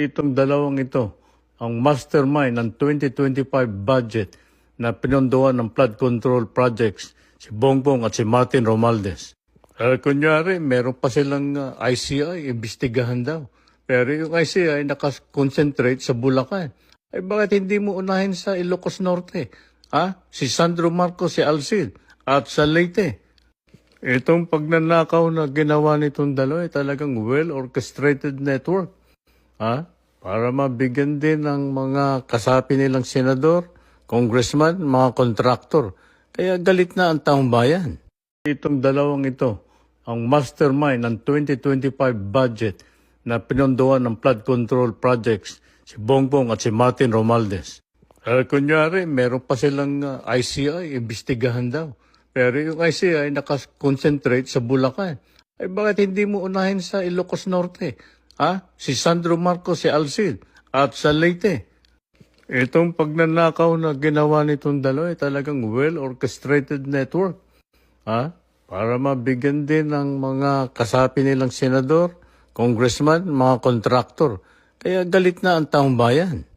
Itong dalawang ito, ang mastermind ng 2025 budget na pinondohan ng flood control projects, si Bongbong at si Martin Romualdez. Kunyari, meron pa silang ICI, imbestigahan daw. Pero yung ICI nakakonsentrate sa Bulacan. Ay bakit hindi mo unahin sa Ilocos Norte? Si Sandro Marcos, si Alcid, at sa Leyte. Itong pagnanakaw na ginawa nitong dalawa ay talagang well-orchestrated network. Para mabigyan din ng mga kasapi nilang senador, congressman, mga kontraktor. Kaya galit na ang taong bayan. Itong dalawang ito, ang mastermind ng 2025 budget na pinondohan ng flood control projects, si Bongbong at si Martin Romualdez. Kunyari, meron pa silang ICI, imbestigahan daw. Pero yung ICI nakakonsentrate sa Bulacan. Ay bakit hindi mo unahin sa Ilocos Norte? Si Sandro Marcos, si Alcid, at sa Leyte. Itong pagnanakaw na ginawa nitong dalawa ay talagang well-orchestrated network. Para mabigyan din ng mga kasapi nilang senador, congressman, mga kontraktor. Kaya galit na ang taong bayan.